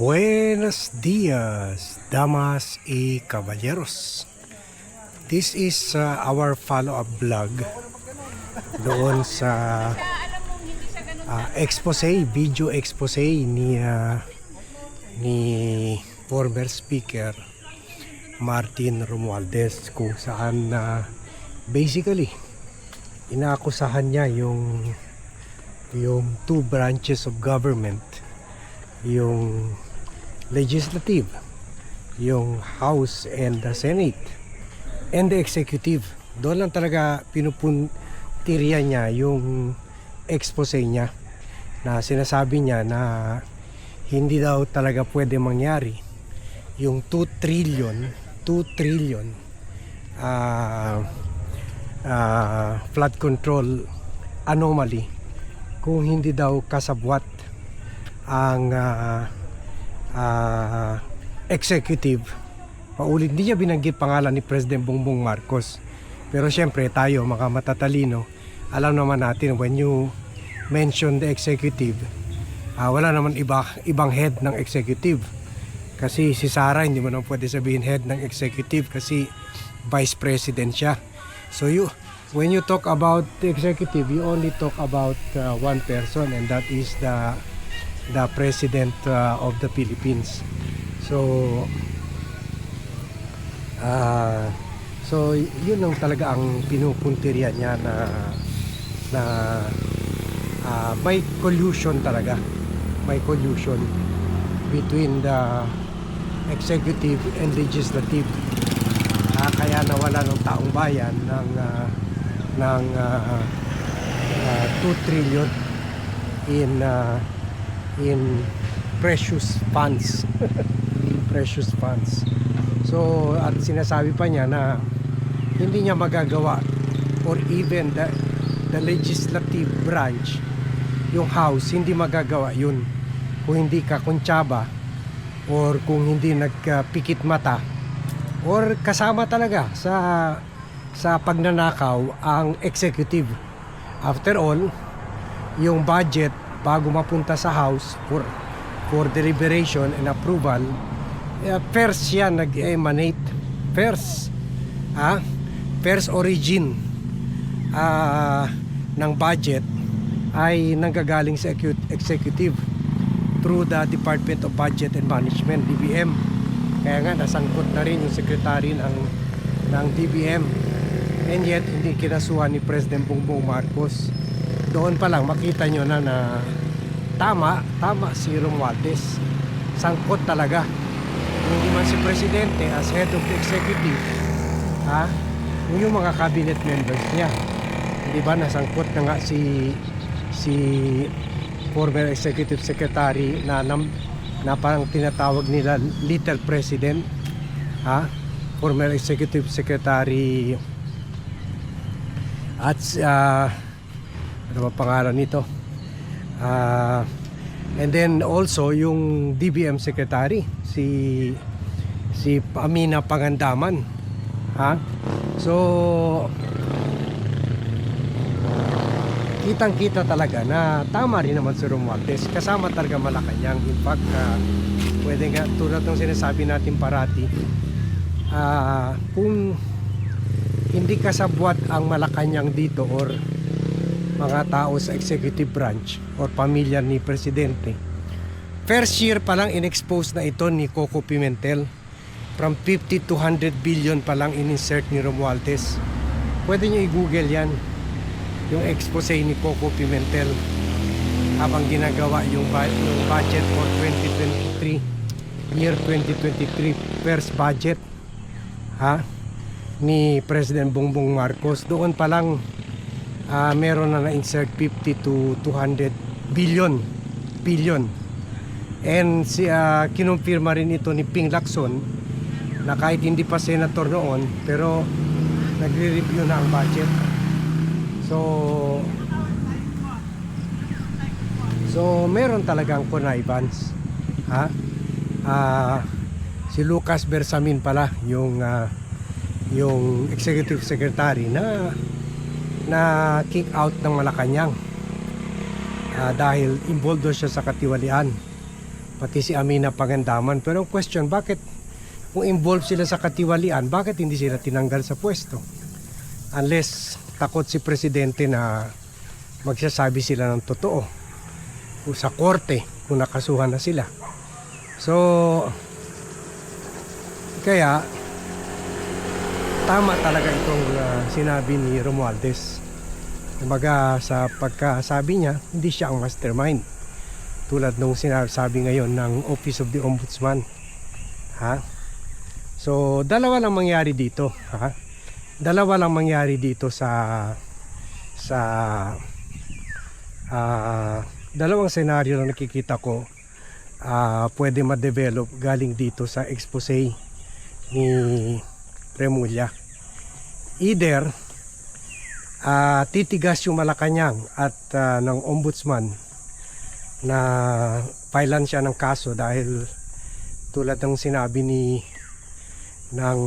Buenos dias, damas y caballeros. This is our follow-up vlog doon sa video expose ni former speaker Martin Romualdez, kung saan basically inaakusahan niya yung two branches of government, yung legislative, yung House and the Senate, and the executive. Doon lang talaga pinupuntirya niya yung expose niya, na sinasabi niya na hindi daw talaga pwede mangyari yung 2 trillion flood control anomaly kung hindi daw kasabwat ang executive. Paulit, hindi niya binanggit pangalan ni President Bongbong Marcos, pero syempre tayo mga matatalino, alam naman natin when you mention the executive, wala naman ibang head ng executive. Kasi si Sara, hindi mo naman pwede sabihin head ng executive kasi vice president siya. So when you talk about the executive, you only talk about one person, and that is the President of the Philippines. So yun lang talaga ang pinupuntirya niya na may collusion talaga. May collusion between the executive and legislative. Kaya nawala ng taong bayan ng 2 trillion in precious funds. Precious funds. So at sinasabi pa niya na hindi niya magagawa, or even the legislative branch, yung House, hindi magagawa yun kung hindi ka kuntsaba, or kung hindi nagpikit mata, or kasama talaga sa pagnanakaw ang executive. After all, yung budget bago mapunta sa House for deliberation and approval, first yan nag-emanate, first origin ng budget ay nanggagaling sa executive through the Department of Budget and Management, DBM. Kaya nga nasangkot na rin yung secretary ng DBM, and yet hindi kinasuhan ni President Bongbong Marcos. Doon pa lang makita nyo na tama si Romualdez, sangkot talaga. Hindi man si Presidente as head of the executive, yung mga cabinet members niya, di ba, nasangkot na nga si former executive secretary na parang tinatawag nila Little President, former executive secretary at ano ba pangalan nito, and then also yung DBM secretary si Amina Pangandaman. So kitang-kita talaga na tama rin naman si Romualdez, kasama talaga Malacanang. In fact, pwede nga tulad ng sinasabi natin parati, kung hindi kasabwat ang Malacanang dito, or mga tao sa executive branch or pamilya ni Presidente, first year pa lang in-expose na ito ni Coco Pimentel. From 50 to 100 billion pa lang in-insert ni Romualdez. Pwede nyo i-google yan, yung expose ni Coco Pimentel habang ginagawa yung budget for 2023, year 2023, first budget ni President Bongbong Marcos. Doon pa lang meron na na-insert 50 to 200 billion. And kinumpirma rin ito ni Ping Lacson, na kahit hindi pa senator noon, pero nagre-review na ang budget. So meron talagang connivance. Si Lucas Bersamin pala yung executive secretary na na kick out ng Malacanang dahil involved doon siya sa katiwalian, pati si Amina Pangandaman. Pero ang question, bakit kung involved sila sa katiwalian, bakit hindi sila tinanggal sa pwesto? Unless takot si Presidente na magsasabi sila ng totoo o sa korte kung nakasuhan na sila. So kaya tama talaga itong sinabi ni Romualdez. Kumbaga sa pagkasabi niya, hindi siya ang mastermind. Tulad nung sinasabi ngayon ng Office of the Ombudsman. So dalawa lang mangyari dito. Dalawa lang mangyari dito sa dalawang senaryo na nakikita ko pwede ma-develop galing dito sa expose ni Remulla. Either titigas yung Malacanang at ng ombudsman na filean siya ng kaso dahil tulad ng sinabi ng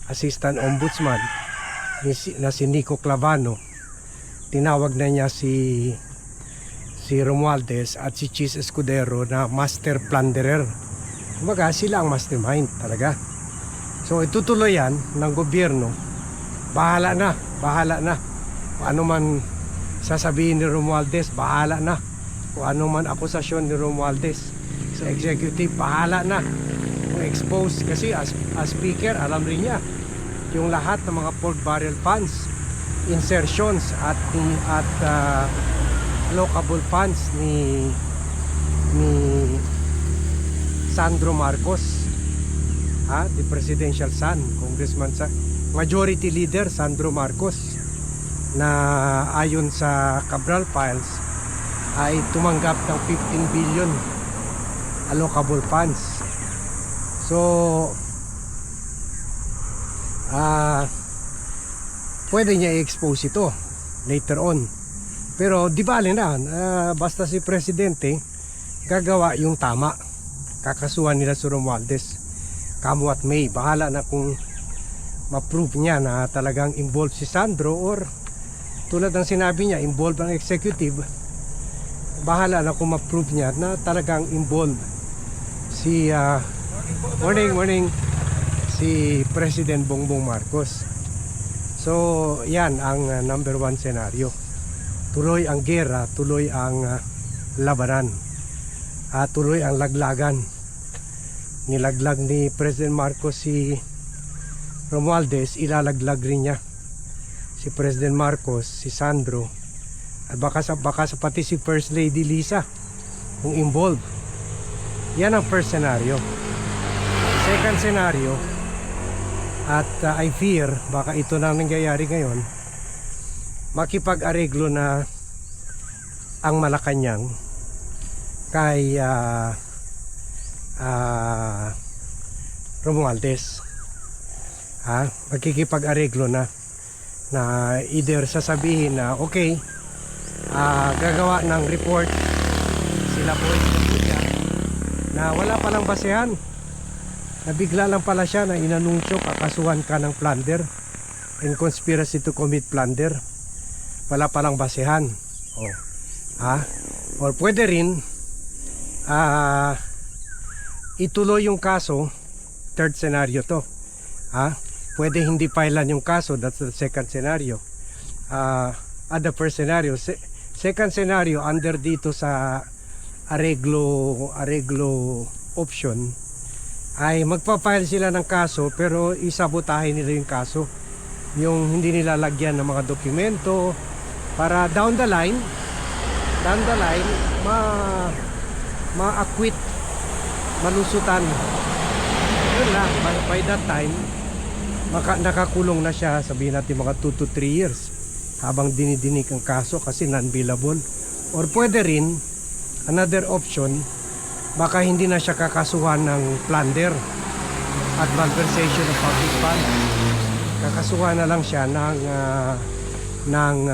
assistant ombudsman na si Nico Clavano, tinawag na niya si Romualdez at si Chis Escudero na master plunderer. Kumbaga sila ang mastermind talaga. So itutuloy yan ng gobyerno. Bahala na. Kung ano man sasabihin ni Romualdez, bahala na. Kung ano man akusasyon ni Romualdez sa executive, bahala na. Kung expose, kasi as speaker, alam rin niya yung lahat ng mga pork barrel funds, insertions at allocable funds ni Sandro Marcos, the presidential son, congressman, majority leader Sandro Marcos, na ayon sa Cabral Files ay tumanggap ng 15 billion allocable funds. So pwede niya i-expose ito later on, pero di bale na, basta si Presidente gagawa yung tama, kakasuhan nila si Romualdez come what may. Bahala na kung ma-prove niya na talagang involved si Sandro, or tulad ng sinabi niya, involved ang executive. Bahala na kung ma-prove niya na talagang involved si morning si President Bongbong Marcos. So yan ang number one scenario. Tuloy ang gera, tuloy ang labanan, tuloy ang laglagan. Nilaglag ni President Marcos si Romualdez, ilalaglag rin niya si President Marcos, si Sandro, at baka pati si First Lady Lisa kung involved. Yan ang first scenario. Second scenario, at I fear baka ito na nangyayari ngayon, makipag-areglo na ang Malacanang kay Romualdez. Magkikipag-areglo na either sasabihin na okay, gagawa ng report sila po na wala palang basehan, na bigla lang pala siya na inanunsyo kakasuhan ka ng plunder and conspiracy to commit plunder, wala palang basehan. Or pwede rin ituloy yung kaso. Third scenario to. Pwede hindi filean yung kaso. That's the second scenario. The first scenario. Second scenario, under dito sa areglo option, ay magpa-file sila ng kaso pero isabotahin nila yung kaso. Yung hindi nila lagyan ng mga dokumento para down the line ma-acquit, malusutan. Yun lang, by that time nakakulong na siya, sabihin natin mga 2 to 3 years habang dinidinig ang kaso kasi non-billable. Or pwede rin another option, baka hindi na siya kakasuhan ng plunder at malversation of public funds. Kakasuhan na lang siya ng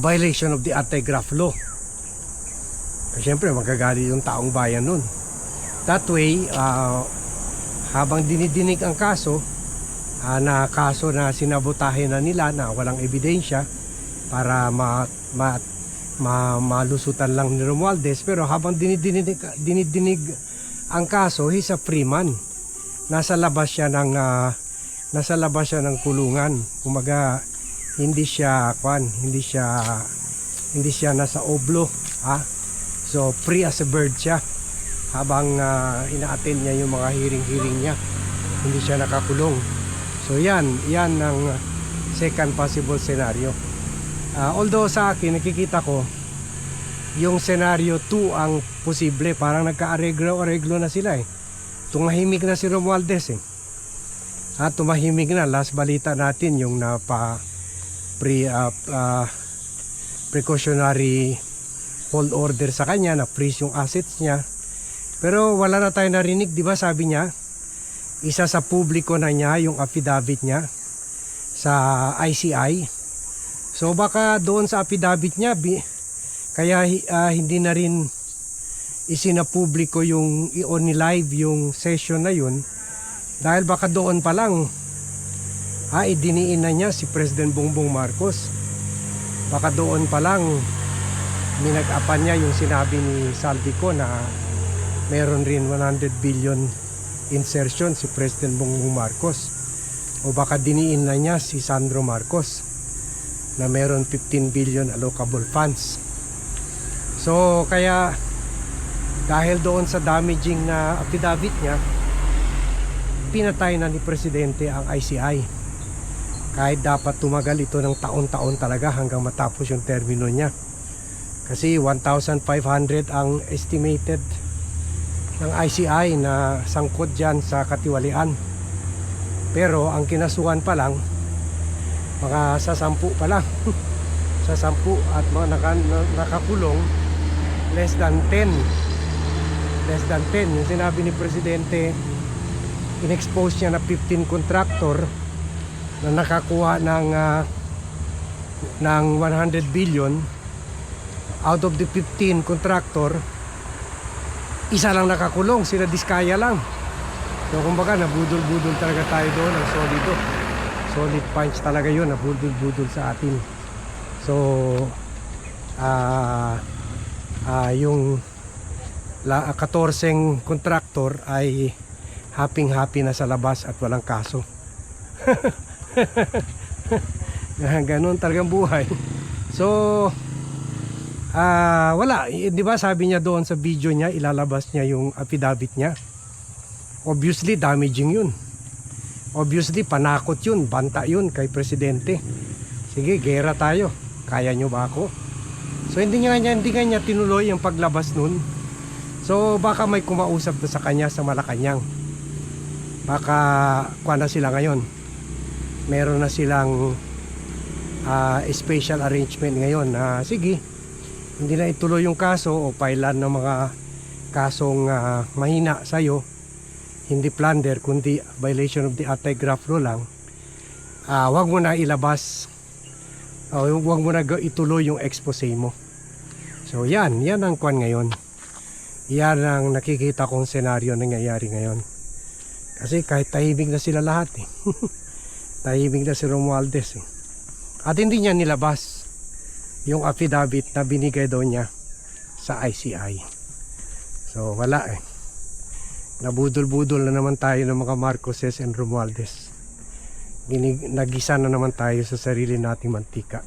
violation of the anti-graft law. Siyempre magagalit yung taong bayan nun. That way, habang dinidinig ang kaso, na kaso na sinabotahe na nila na walang ebidensya para malusutan lang ni Romualdez. Pero habang dinidinig ang kaso, he's a free man. Nasa labas siya ng kulungan. Kumaga hindi siya nasa oblo, ha? So free as a bird siya habang ina-attend niya yung mga hearing niya. Hindi siya nakakulong. So yan ang second possible scenario. Although sa akin nakikita ko yung scenario 2 ang posible. Parang nagka-areglo na sila eh. Tumahimik na si Romualdez eh. Tumahimik na. Last balita natin yung precautionary hold order sa kanya, na freeze yung assets niya. Pero wala na tayo narinig, di ba? Sabi niya, isa sa publiko na niya yung affidavit niya sa ICI. So baka doon sa affidavit niya kaya hindi na rin isinapubliko yung i-on live yung session na yun, dahil baka doon pa lang idiniin na niya si President Bongbong Marcos. Baka doon pa lang minag-apan niya yung sinabi ni Saldico na meron rin 100 billion insertion si President Bongbong Marcos. O baka diniin na niya si Sandro Marcos na meron 15 billion allocable funds. So kaya dahil doon sa damaging na affidavit niya, pinatay na ni Presidente ang ICI. Kahit dapat tumagal ito ng taon-taon talaga hanggang matapos yung termino niya. Kasi 1,500 ang estimated ng ICI na sangkot dyan sa katiwalian. Pero ang kinasuhan pa lang, mga sa 10 pa lang. Sa 10 at mga nakakulong less than 10. Yung sinabi ni Presidente, in-expose niya na 15 contractor na nakakuha ng 100 billion. Out of the 15 contractor, isa lang nakakulong, sila Diskaya lang. So kumbaga nabudol-budol talaga tayo doon ng solido. Solid punch talaga yun, nabudol-budol sa atin. So yung 14 contractor ay happy na sa labas at walang kaso. Ganun talagang buhay. So wala, di ba sabi niya doon sa video niya, ilalabas niya yung affidavit niya. Obviously damaging yun. Obviously panakot yun, banta yun kay Presidente. Sige, gera tayo. Kaya nyo ba ako? So hindi nga niya tinuloy yung paglabas nun. So baka may kumausap na sa kanya sa Malacanang. Baka kuha na sila ngayon. Meron na silang special arrangement ngayon na sige, hindi na ituloy yung kaso o pailan ng mga kasong mahina sa'yo, hindi plunder kundi violation of the anti-graft law lang. Wag mo na ilabas, wag mo na ituloy yung expose mo. So yan ang kwan ngayon. Yan ang nakikita kong senaryo nangyayari ngayon. Kasi kahit tahimik na sila lahat eh. Tahimik na si Romualdez eh. At hindi niya nilabas yung affidavit na binigay daw niya sa ICI. So wala eh. Nabudol-budol na naman tayo ng mga Marcoses and Romualdez. Nagisa na naman tayo sa sarili nating mantika.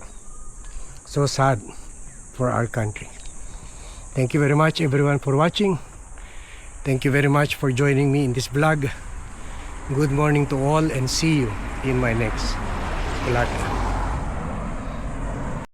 So sad for our country. Thank you very much everyone for watching. Thank you very much for joining me in this vlog. Good morning to all and see you in my next vlog.